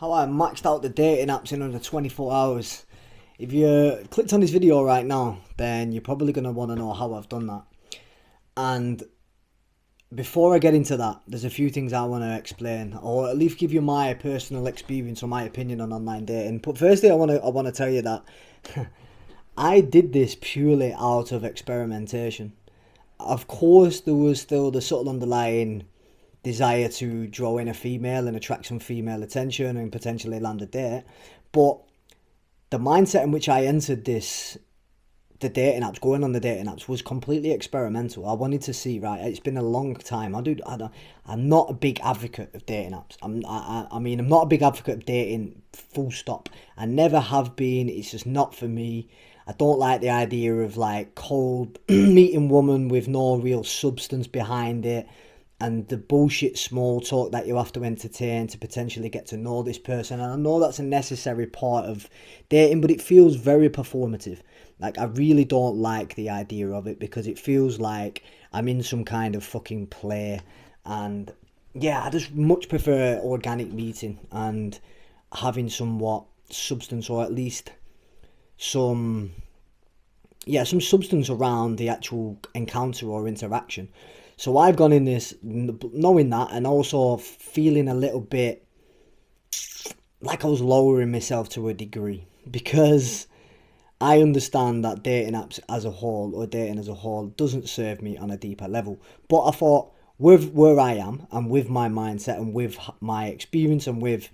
how I maxed out the dating apps in under 24 hours. If you clicked on this video right now, then you're probably going to want to know how I've done that. And before I get into that, there's a few things I want to explain, or at least give you my personal experience or my opinion on online dating. But firstly, I want to tell you that I did this purely out of experimentation. Of course, there was still the subtle underlying desire to draw in a female and attract some female attention and potentially land a date. But the mindset in which I entered the dating apps, going on the dating apps, was completely experimental. I wanted to see, right, it's been a long time. I'm not a big advocate of dating apps. I'm not a big advocate of dating, full stop. I never have been. It's just not for me. I don't like the idea of like cold meeting woman with no real substance behind it, and the bullshit small talk that you have to entertain to potentially get to know this person. And I know that's a necessary part of dating, but it feels very performative. Like, I really don't like the idea of it, because it feels like I'm in some kind of fucking play. And yeah, I just much prefer organic meeting and having somewhat substance, or at least some substance around the actual encounter or interaction. So I've gone in this knowing that, and also feeling a little bit like I was lowering myself to a degree, because I understand that dating apps as a whole, or dating as a whole, doesn't serve me on a deeper level. But I thought, with where I am and with my mindset and with my experience and with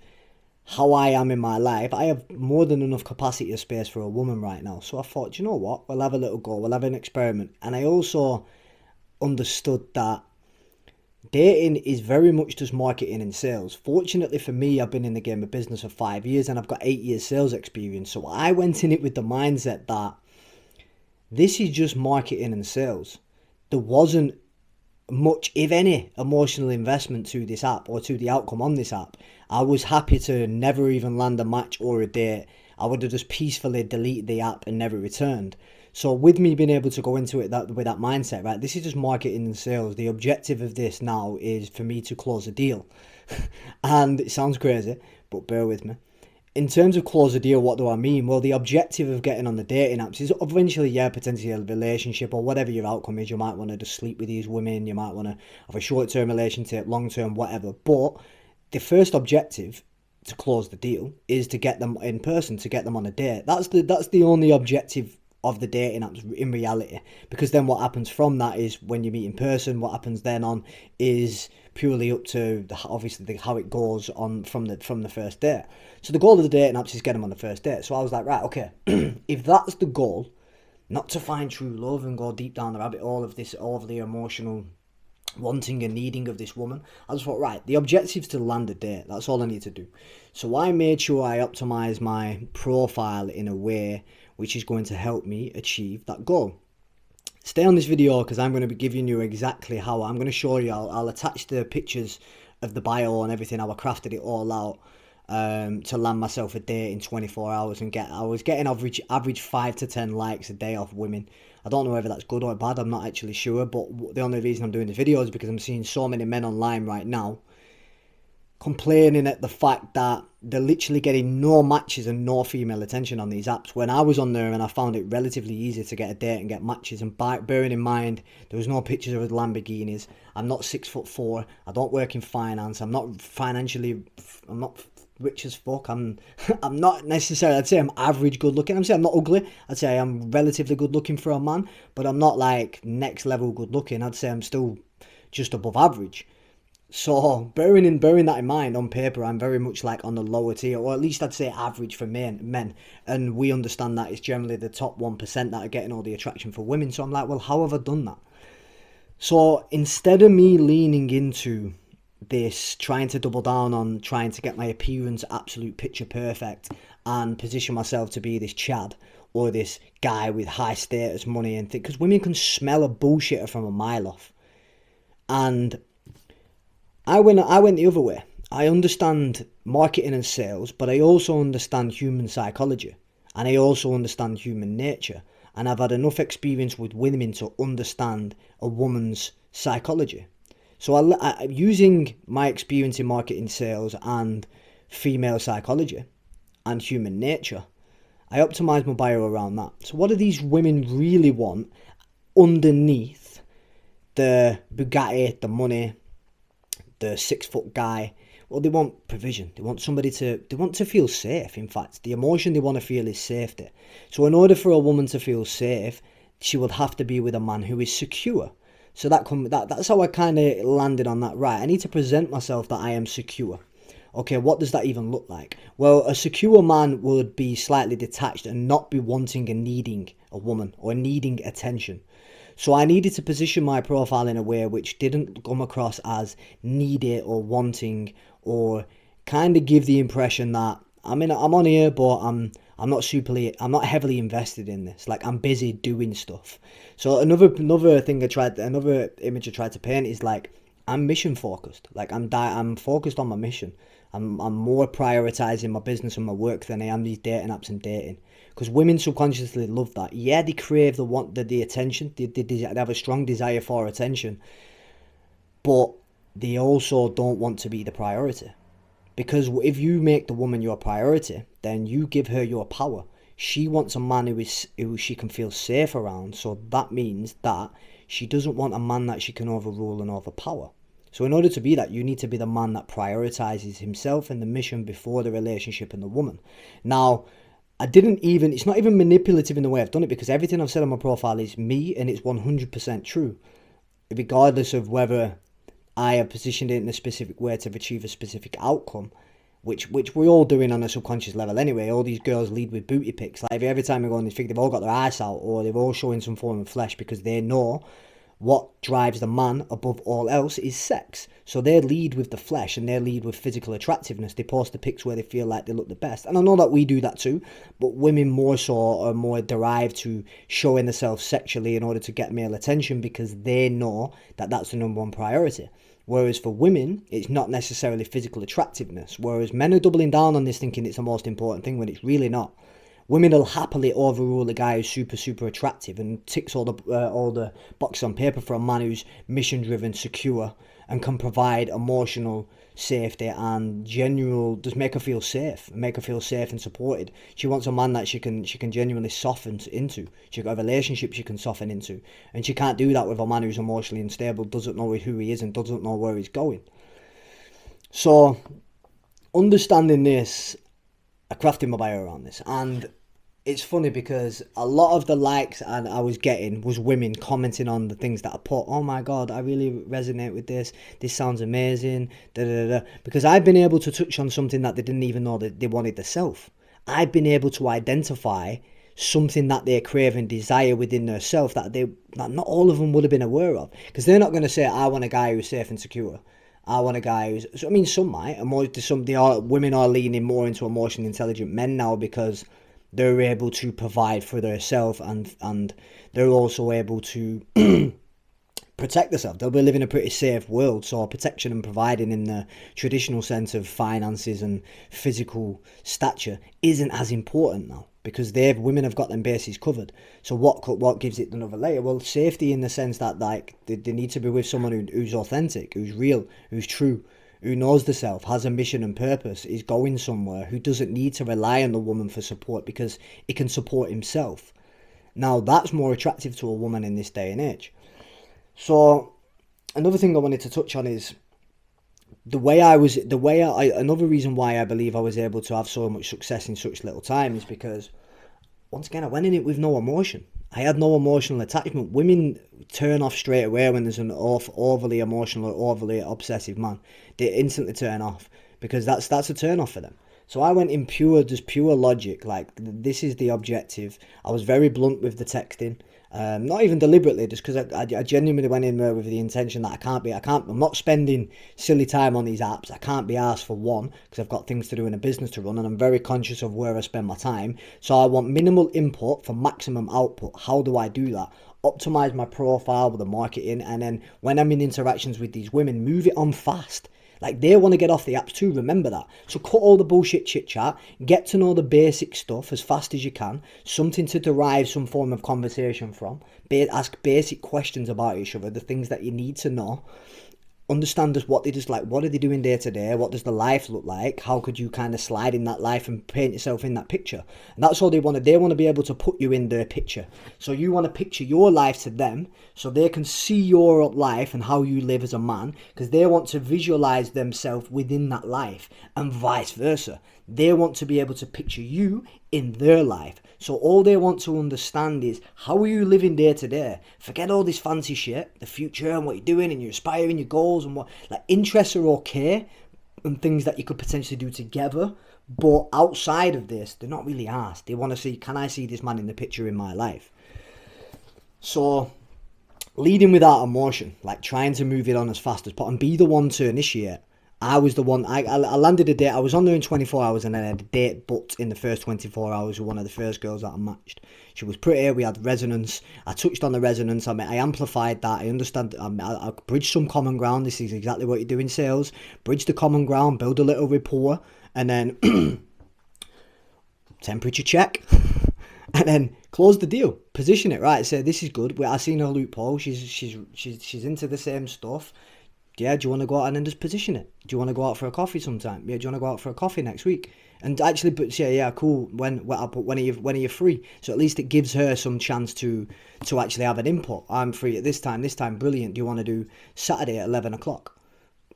how I am in my life, I have more than enough capacity or space for a woman right now. So I thought, you know what, we'll have a little go, we'll have an experiment. And I also understood that dating is very much just marketing and sales. Fortunately for me, I've been in the game of business for 5 years and I've got 8 years sales experience. So I went in it with the mindset that this is just marketing and sales. There wasn't much, if any, emotional investment to this app or to the outcome on this app. I was happy to never even land a match or a date. I would have just peacefully deleted the app and never returned. So with me being able to go into it with that mindset, right, this is just marketing and sales. The objective of this now is for me to close a deal. And it sounds crazy, but bear with me. In terms of close a deal, what do I mean? Well, the objective of getting on the dating apps is eventually, potentially a relationship, or whatever your outcome is. You might want to just sleep with these women. You might want to have a short-term relationship, long-term, whatever. But the first objective to close the deal is to get them in person, to get them on a date. That's the only objective of the dating apps in reality, because then what happens from that is, when you meet in person, what happens then on is purely up to how it goes on from the first date. So the goal of the dating apps is get them on the first date. So I was like, right, okay, if that's the goal, not to find true love and go deep down the rabbit hole of this, all of the emotional wanting and needing of this woman, I just thought, right, the objective's to land a date. That's all I need to do. So I made sure I optimized my profile in a way which is going to help me achieve that goal. Stay on this video, because I'm going to be giving you exactly how. I'm going to show you. I'll attach the pictures of the bio and everything, how I crafted it all out to land myself a date in 24 hours and I was getting average 5 to 10 likes a day off women. I don't know whether that's good or bad, I'm not actually sure, but the only reason I'm doing this video is because I'm seeing so many men online right now complaining at the fact that they're literally getting no matches and no female attention on these apps, when I was on there and I found it relatively easy to get a date and get matches. And bearing in mind, there was no pictures of Lamborghinis. I'm not 6'4". I don't work in finance. I'm not rich as fuck. I'm not necessarily, I'd say I'm average good looking. I'm not ugly. I'd say I'm relatively good looking for a man, but I'm not like next level good looking. I'd say I'm still just above average. So bearing that in mind, on paper I'm very much like on the lower tier, or at least I'd say average for men, and we understand that it's generally the top 1% that are getting all the attraction for women. So I'm like, well, how have I done that? So instead of me leaning into this, trying to double down on trying to get my appearance absolute picture perfect and position myself to be this Chad or this guy with high status, money and things, because women can smell a bullshitter from a mile off. And I went the other way. I understand marketing and sales, but I also understand human psychology, and I also understand human nature. And I've had enough experience with women to understand a woman's psychology. So using my experience in marketing, sales, and female psychology and human nature. I optimize my bio around that. So what do these women really want underneath the Bugatti, the money, the 6-foot guy? Well, they want provision. They want to feel safe. In fact, the emotion they want to feel is safety. So in order for a woman to feel safe, she would have to be with a man who is secure. So that's how I kind of landed on that. Right, I need to present myself that I am secure. Okay, what does that even look like? Well, a secure man would be slightly detached and not be wanting and needing a woman or needing attention. So I needed to position my profile in a way which didn't come across as needy or wanting, or kind of give the impression that I'm on here, but I'm not heavily invested in this. Like, I'm busy doing stuff. So another image I tried to paint is like, I'm mission focused. Like, I'm focused on my mission. I'm more prioritizing my business and my work than I am these dating apps and dating. Because women subconsciously love that. Yeah, they crave the attention. They have a strong desire for attention. But they also don't want to be the priority. Because if you make the woman your priority, then you give her your power. She wants a man who she can feel safe around. So that means that she doesn't want a man that she can overrule and overpower. So in order to be that, you need to be the man that prioritizes himself and the mission before the relationship and the woman. Now, it's not even manipulative in the way I've done it, because everything I've said on my profile is me and it's 100% true. Regardless of whether I have positioned it in a specific way to achieve a specific outcome, which we're all doing on a subconscious level anyway. All these girls lead with booty pics. Like, every time I go on this thing, they've all got their ass out or they're all showing some form of flesh, because they know what drives the man above all else is sex. So they lead with the flesh and they lead with physical attractiveness. They post the pics where they feel like they look the best. And I know that we do that too, but women more so are more derived to showing themselves sexually in order to get male attention, because they know that that's the number one priority. Whereas for women, it's not necessarily physical attractiveness. Whereas men are doubling down on this, thinking it's the most important thing, when it's really not. Women will happily overrule a guy who's super, super attractive and ticks all the boxes on paper for a man who's mission-driven, secure, and can provide emotional safety and just make her feel safe and supported. She wants a man that she can genuinely soften into. She's got a relationship she can soften into, and she can't do that with a man who's emotionally unstable, doesn't know who he is, and doesn't know where he's going. So, understanding this, I crafted my bio around this, and it's funny because a lot of the likes I was getting was women commenting on the things that I put. Oh my God, I really resonate with this. This sounds amazing. Da, da, da. Because I've been able to touch on something that they didn't even know that they wanted themselves. I've been able to identify something that they crave and desire within their self that not all of them would have been aware of. Because they're not going to say, I want a guy who's safe and secure. I want a guy who's... I mean, some might. Women are leaning more into emotionally intelligent men now, because they're able to provide for themselves, and they're also able to protect themselves. They'll be living a pretty safe world, so protection and providing in the traditional sense of finances and physical stature isn't as important now, because women have got them bases covered. So what gives it another layer? Well, safety, in the sense that, like, they need to be with someone who's authentic, who's real, who's true, who knows the self, has a mission and purpose, is going somewhere, who doesn't need to rely on the woman for support because he can support himself. Now, that's more attractive to a woman in this day and age. So, another thing I wanted to touch on is another reason why I believe I was able to have so much success in such little time is because, once again, I went in it with no emotion. I had no emotional attachment. Women turn off straight away when there's an overly emotional or overly obsessive man. They instantly turn off, because that's a turn off for them. So I went in pure logic, like, this is the objective. I was very blunt with the texting. Not even deliberately, just because I genuinely went in there with the intention that I'm not spending silly time on these apps. I can't be asked for one, because I've got things to do in a business to run, and I'm very conscious of where I spend my time. So I want minimal input for maximum output. How do I do that? Optimize my profile with the marketing, and then when I'm in interactions with these women, move it on fast. Like, they want to get off the apps too, remember that. So cut all the bullshit chit-chat, get to know the basic stuff as fast as you can, something to derive some form of conversation from, ask basic questions about each other, the things that you need to know, understand just what they just like, what are they doing day to day, what does the life look like, how could you kind of slide in that life and paint yourself in that picture. And that's all they want to be able to put you in their picture. So you want to picture your life to them so they can see your life and how you live as a man, because they want to visualize themselves within that life, and vice versa. They want to be able to picture you in their life. So all they want to understand is, how are you living day to day? Forget all this fancy shit, the future and what you're doing and your aspiring, your goals and what, like, interests are okay and things that you could potentially do together. But outside of this, they're not really asked. They want to see, can I see this man in the picture in my life? So leading without emotion, like trying to move it on as fast as possible and be the one to initiate. I was the one, I landed a date, I was on there in 24 hours and then I had a date booked in the first 24 hours with one of the first girls that I matched. She was pretty, we had resonance, I touched on the resonance, I amplified that, I understand, I bridged some common ground. This is exactly what you do in sales, bridge the common ground, build a little rapport, and then temperature check, and then close the deal, position it right, say this is good, I seen her loophole, she's into the same stuff. Yeah, do you want to go out and then just position it? Do you want to go out for a coffee sometime? Yeah, do you want to go out for a coffee next week? And actually, but yeah, cool. When are you free? So at least it gives her some chance to actually have an input. I'm free at this time, brilliant. Do you want to do Saturday at 11 o'clock?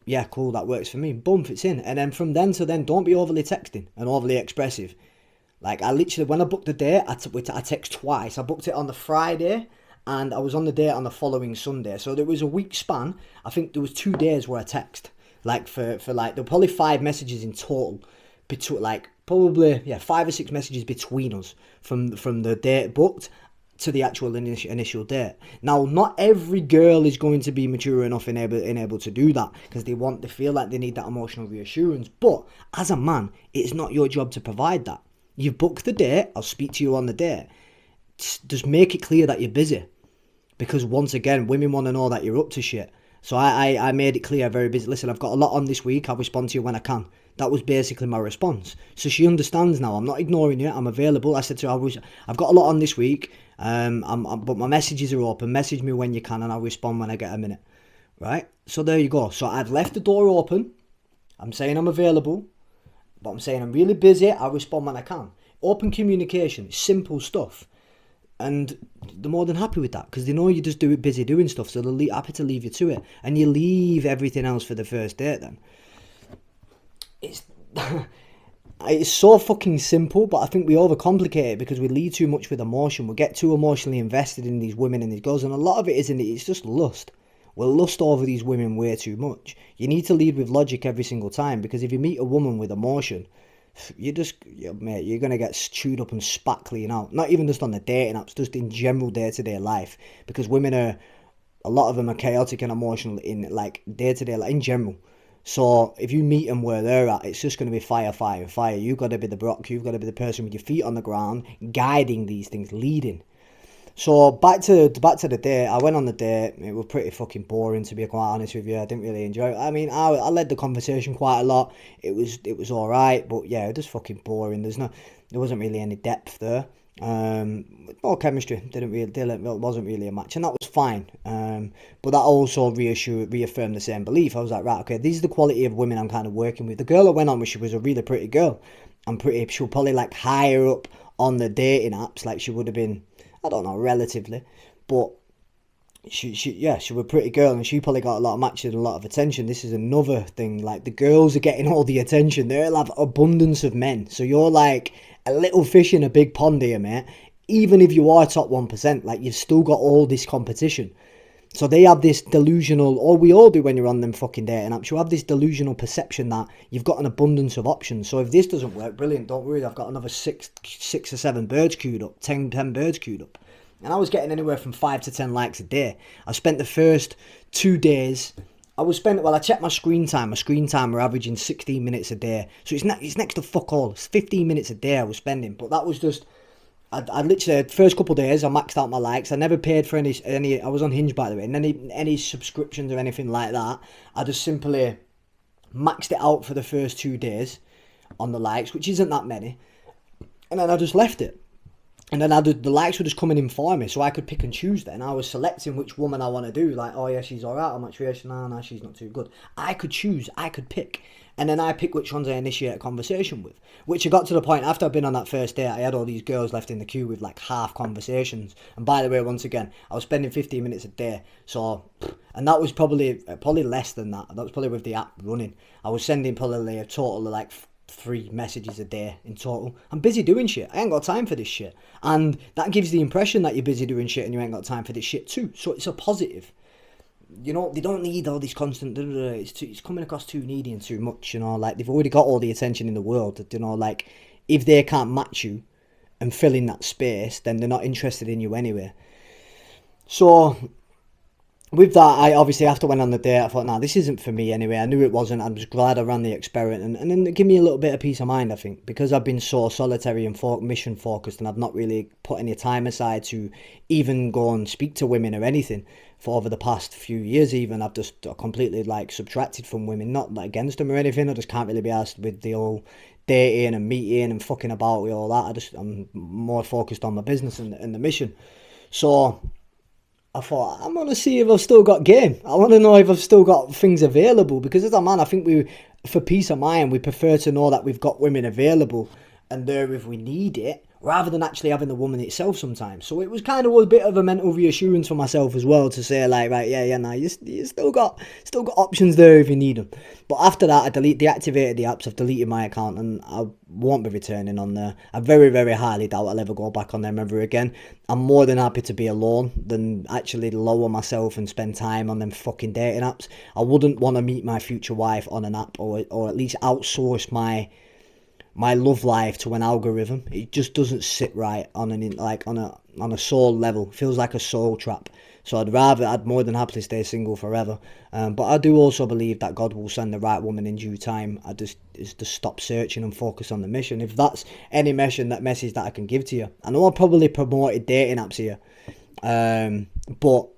Yeah, cool, that works for me. Boom, it's in. And then from then to then, don't be overly texting and overly expressive. Like, I literally, when I booked the date, I text twice. I booked it on the Friday, and I was on the date on the following Sunday. So there was a week span. I think there was 2 days where I text. Like for like, there were probably 5 messages in total. Between, like, probably, 5 or 6 messages between us from the date booked to the actual initial date. Now, not every girl is going to be mature enough and able to do that, because they feel like they need that emotional reassurance. But as a man, it's not your job to provide that. You've booked the date, I'll speak to you on the date. Just make it clear that you're busy. Because once again, women want to know that you're up to shit. So I made it clear, very busy. Listen, I've got a lot on this week. I'll respond to you when I can. That was basically my response. So she understands now. I'm not ignoring you. I'm available. I said to her, I've got a lot on this week. But my messages are open. Message me when you can and I'll respond when I get a minute. Right? So there you go. So I've left the door open. I'm saying I'm available. But I'm saying I'm really busy. I'll respond when I can. Open communication. Simple stuff. And they're more than happy with that, because they know you just busy doing stuff, so they're happy to leave you to it. And you leave everything else for the first date then. It's so fucking simple, but I think we overcomplicate it because we lead too much with emotion. We get too emotionally invested in these women and these girls, and a lot of it isn't it, it's just lust. We'll lust over these women way too much. You need to lead with logic every single time, because if you meet a woman with emotion, you're going to get chewed up and spat clean out. Not even just on the dating apps, just in general day-to-day life. Because women a lot of them are chaotic and emotional in, like, day-to-day, like, in general. So if you meet them where they're at, it's just going to be fire, fire, fire. You've got to be the Brock, you've got to be the person with your feet on the ground, guiding these things, leading. So back to the date. I went on the date. It was pretty fucking boring, to be quite honest with you. I didn't really enjoy it. I mean, I led the conversation quite a lot. It was all right, but yeah, it was fucking boring. There wasn't really any depth there. More chemistry. Wasn't really a match, and that was fine. But that also reaffirmed the same belief. I was like, right, okay, this is the quality of women I'm kind of working with. The girl I went on with, she was a really pretty girl. She was probably like higher up on the dating apps. Like, she would have been, I don't know, relatively, but she was a pretty girl, and she probably got a lot of matches and a lot of attention. This is another thing, like, the girls are getting all the attention. They'll have abundance of men, so you're like a little fish in a big pond here, mate. Even if you are top 1%, like, you've still got all this competition. So they have this delusional, or we all do when you're on them fucking dating apps, you have this delusional perception that you've got an abundance of options. So if this doesn't work, brilliant, don't worry, I've got another six or seven birds queued up, 10 birds queued up. And I was getting anywhere from 5 to 10 likes a day. I spent the first 2 days, I checked my screen time. My screen time were averaging 16 minutes a day. So it's next to fuck all. It's 15 minutes a day I was spending. But that was just, I literally, first couple of days, I maxed out my likes. I never paid for any. I was on Hinge, by the way, and any subscriptions or anything like that. I just simply maxed it out for the first 2 days on the likes, which isn't that many. And then I just left it. And then the likes were just coming in for me, so I could pick and choose then. I was selecting which woman I want to do. Like, oh yeah, she's alright, I'm actually, nah, she's not too good. I could choose, I could pick. And then I pick which ones I initiate a conversation with. Which I got to the point, after I'd been on that first date, I had all these girls left in the queue with like half conversations. And by the way, once again, I was spending 15 minutes a day. So, and that was probably less than that. That was probably with the app running. I was sending probably a total of like 3 messages a day in total. I'm busy doing shit. I ain't got time for this shit. And that gives the impression that you're busy doing shit and you ain't got time for this shit too. So it's a positive. You know, they don't need all this constant, it's coming across too needy and too much, you know, like they've already got all the attention in the world, you know, like if they can't match you and fill in that space, then they're not interested in you anyway. So with that, I obviously, after I went on the date, I thought, nah, this isn't for me anyway. I knew it wasn't. I'm just glad I ran the experiment. And then it gave me a little bit of peace of mind, I think, because I've been so solitary and mission focused, and I've not really put any time aside to even go and speak to women or anything for over the past few years. Even I've just completely like subtracted from women, not like against them or anything. I just can't really be asked with the old dating and meeting and fucking about with all that. I'm more focused on my business and the mission. So I thought, I'm going to see if I've still got game. I want to know if I've still got things available, because as a man, I think for peace of mind, we prefer to know that we've got women available and there if we need it, rather than actually having the woman itself sometimes. So it was kind of a bit of a mental reassurance for myself as well, to say like, right, yeah, nah, you still got options there if you need them. But after that, I deactivated the apps. I've deleted my account and I won't be returning on there. I very, very highly doubt I'll ever go back on them ever again. I'm more than happy to be alone than actually lower myself and spend time on them fucking dating apps. I wouldn't want to meet my future wife on an app, or at least outsource my love life to an algorithm. It just doesn't sit right on a soul level. It feels like a soul trap. So I'd more than happily stay single forever. But I do also believe that God will send the right woman in due time. I just stop searching and focus on the mission. If that's any message that I can give to you. I know I probably promoted dating apps here. But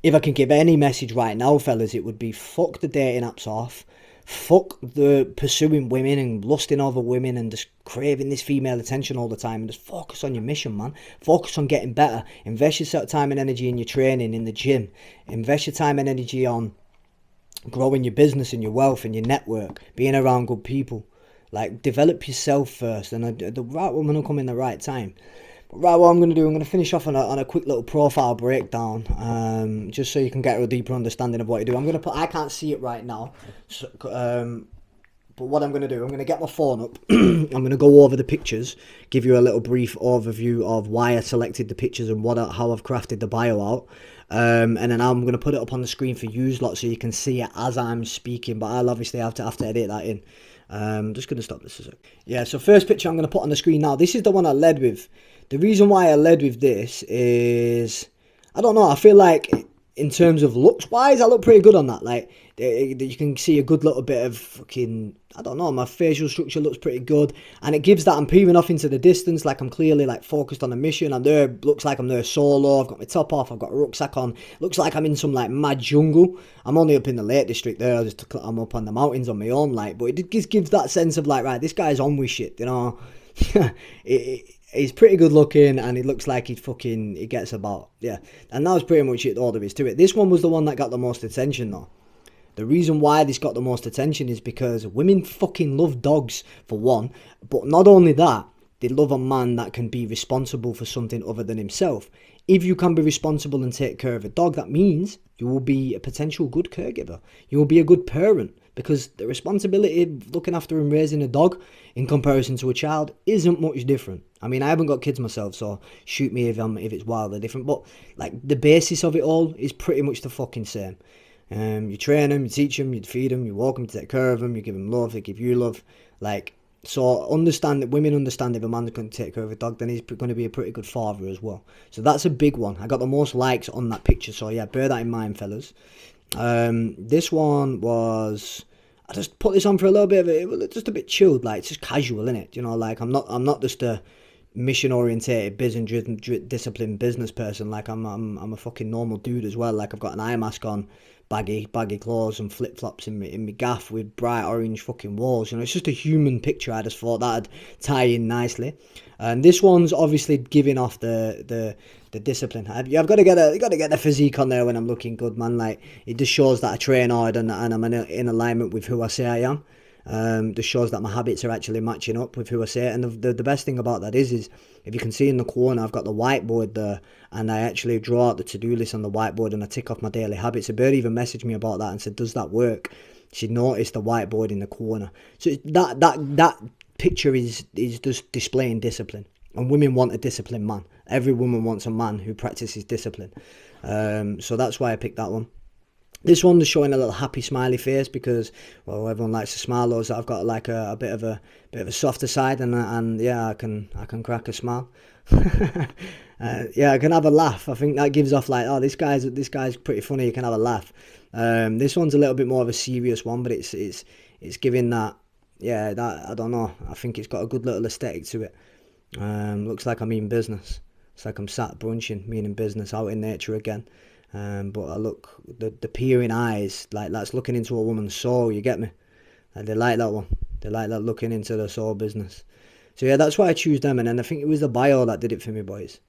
if I can give any message right now, fellas, it would be fuck the dating apps off. Fuck the pursuing women and lusting over women and just craving this female attention all the time, and just focus on your mission, man. Focus on getting better. Invest your time and energy in your training, in the gym. Invest your time and energy on growing your business and your wealth and your network, being around good people. Like, develop yourself first, and the right woman will come in the right time. Right, what I'm going to do, I'm going to finish off on a quick little profile breakdown, just so you can get a deeper understanding of what you do. I can't see it right now, so, but what I'm going to do, I'm going to get my phone up, I'm going to go over the pictures, give you a little brief overview of why I selected the pictures and how I've crafted the bio out, and then I'm going to put it up on the screen for you lot so you can see it as I'm speaking, but I'll obviously have to edit that in. I'm just going to stop this a sec. Yeah, so first picture I'm going to put on the screen now. This is the one I led with. The reason why I led with this is, I don't know, I feel like in terms of looks wise, I look pretty good on that. Like, you can see a good little bit of fucking, I don't know, my facial structure looks pretty good. And it gives that I'm peering off into the distance, like I'm clearly like focused on a mission. I'm there, looks like I'm there solo, I've got my top off, I've got a rucksack on. Looks like I'm in some like mad jungle. I'm only up in the Lake District there, I'm up on the mountains on my own, like, but it just gives that sense of like, right, this guy's on with shit, you know. He's pretty good looking and it looks like he gets about, yeah. And that was pretty much it, all there is to it. This one was the one that got the most attention though. The reason why this got the most attention is because women fucking love dogs, for one. But not only that, they love a man that can be responsible for something other than himself. If you can be responsible and take care of a dog, that means you will be a potential good caregiver. You will be a good parent, because the responsibility of looking after and raising a dog in comparison to a child isn't much different. I mean, I haven't got kids myself, so shoot me if it's wildly different. But like, the basis of it all is pretty much the fucking same. You train them, you teach them, you feed them, you walk them, to take care of them, you give them love, they give you love. Like, so understand that women understand if a man's going to take care of a dog, then he's going to be a pretty good father as well. So that's a big one. I got the most likes on that picture, so yeah, bear that in mind, fellas. This one was, I just put this on for a little bit of it. It was just a bit chilled, like, it's just casual, innit? You know, like, I'm not just a mission orientated, business disciplined business person. Like, I'm a fucking normal dude as well. Like, I've got an eye mask on, baggy clothes and flip-flops in my gaff with bright orange fucking walls. You know, it's just a human picture. I just thought that'd tie in nicely. And this one's obviously giving off the discipline. I've got to get the physique on there when I'm looking good, man. Like, it just shows that I train hard and I'm in alignment with who I say I am. Just shows that my habits are actually matching up with who I say. And the best thing about that is if you can see in the corner, I've got the whiteboard there, and I actually draw out the to-do list on the whiteboard and I tick off my daily habits. A bird even messaged me about that and said, does that work? She noticed the whiteboard in the corner. So that picture is just displaying discipline. And women want a disciplined man. Every woman wants a man who practices discipline. So that's why I picked that one. This one is showing a little happy smiley face because, well, everyone likes to smile. Those I've got like a bit of a softer side, and yeah, I can crack a smile. Yeah, I can have a laugh. I think that gives off like, oh, this guy's pretty funny. You can have a laugh. This one's a little bit more of a serious one, but it's giving that, yeah, that, I don't know. I think it's got a good little aesthetic to it. Looks like I'm eating business. It's like I'm sat brunching, meaning business, out in nature again. But I look, the peering eyes, like that's looking into a woman's soul, you get me? And they like that one. They like that, looking into the soul business. So yeah, that's why I choose them. And then I think it was the bio that did it for me, boys.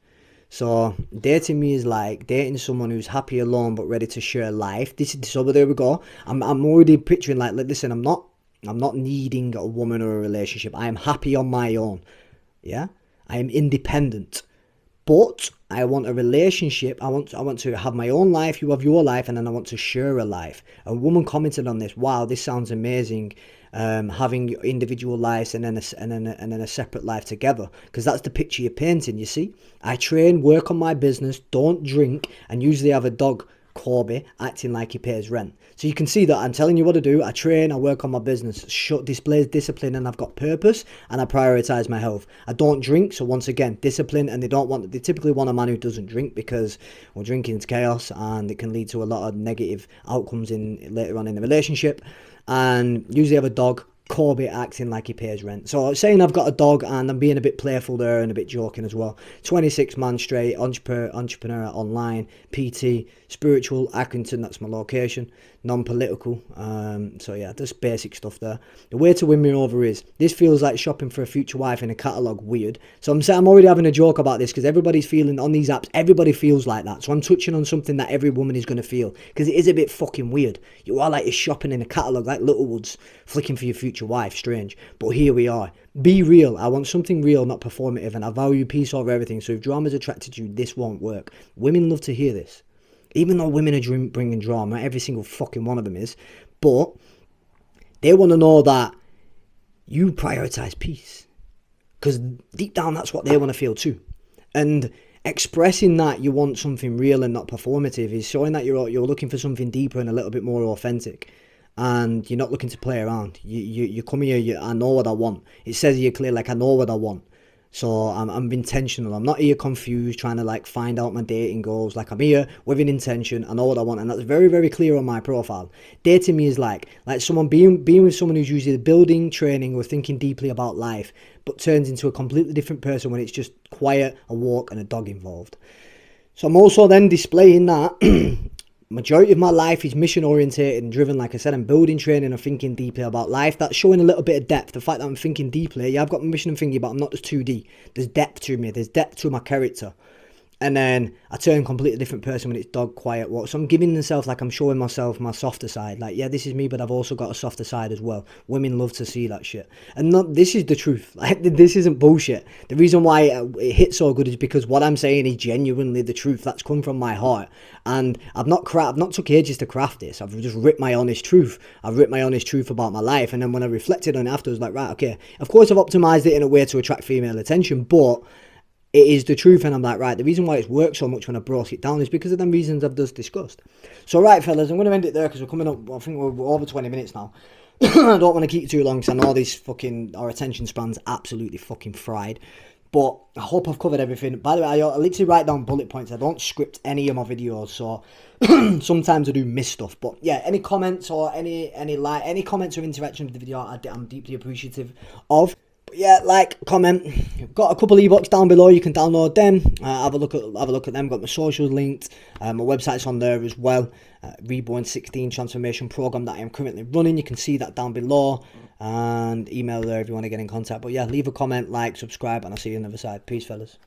So dating me is like dating someone who's happy alone but ready to share life. So there we go. I'm already picturing like, listen, I'm not needing a woman or a relationship. I am happy on my own. Yeah, I am independent. But I want a relationship. I want to have my own life. You have your life, and then I want to share a life. A woman commented on this. Wow, this sounds amazing. Having individual lives and then a separate life together, because that's the picture you're painting. You see, I train, work on my business, don't drink, and usually have a dog, Corby, acting like he pays rent. So you can see that I'm telling you what to do. I train, I work on my business, displays discipline, and I've got purpose, and I prioritize my health. I don't drink, so once again, discipline. And they typically want a man who doesn't drink, because, well, drinking is chaos and it can lead to a lot of negative outcomes later on in the relationship. And usually have a dog, Corby, acting like he pays rent. So saying I've got a dog, and I'm being a bit playful there and a bit joking as well. 26 man straight, entrepreneur online, PT, spiritual, Accrington, that's my location, non-political. So yeah, just basic stuff there. The way to win me over is, this feels like shopping for a future wife in a catalogue, weird. So I'm already having a joke about this, because everybody's feeling on these apps, everybody feels like that. So I'm touching on something that every woman is going to feel, because it is a bit fucking weird. You are like, you're shopping in a catalogue, like Littlewoods, flicking for your future wife. Strange, but here we are. Be real. I want something real, not performative, and I value peace over everything. So if drama's attracted you, this won't work. Women love to hear this, even though women are bringing drama. Every single fucking one of them is, but they want to know that you prioritize peace, because deep down that's what they want to feel too. And expressing that you want something real and not performative is showing that you're looking for something deeper and a little bit more authentic. And you're not looking to play around. You come here, I know what I want. It says here clear, like, I know what I want. So I'm intentional. I'm not here confused, trying to like find out my dating goals. Like, I'm here with an intention. I know what I want, and that's very, very clear on my profile. Dating me is like someone being with someone who's usually building, training, or thinking deeply about life, but turns into a completely different person when it's just quiet, a walk, and a dog involved. So I'm also then displaying that majority of my life is mission orientated and driven. Like I said, I'm building, training, and thinking deeply about life. That's showing a little bit of depth. The fact that I'm thinking deeply, yeah, I've got my mission and thinking, but I'm not just 2D. There's depth to me. There's depth to my character. And then I turn a completely different person when it's dog, quiet, walk. So I'm giving myself, like, I'm showing myself my softer side. Like, yeah, this is me, but I've also got a softer side as well. Women love to see that shit. And this is the truth. Like, this isn't bullshit. The reason why it hits so good is because what I'm saying is genuinely the truth. That's come from my heart. And I've not took ages to craft this. I've just ripped my honest truth. I've ripped my honest truth about my life. And then when I reflected on it after, I was like, right, okay. Of course, I've optimized it in a way to attract female attention, but it is the truth. And I'm like, right, the reason why it's worked so much when I broke it down is because of them reasons I've just discussed. So right, fellas, I'm going to end it there because we're coming up, I think we're over 20 minutes now. I don't want to keep it too long because I know our attention span's absolutely fucking fried. But I hope I've covered everything. By the way, I literally write down bullet points. I don't script any of my videos, so sometimes I do miss stuff. But yeah, any comments or any comments or interaction with the video, I'm deeply appreciative of. Yeah, like, comment. Got a couple ebooks down below. You can download them. Have a look at them. Got my socials linked. My website's on there as well. Reborn 16 transformation program that I am currently running. You can see that down below. And email there if you want to get in contact. But yeah, leave a comment, like, subscribe, and I'll see you on the other side. Peace, fellas.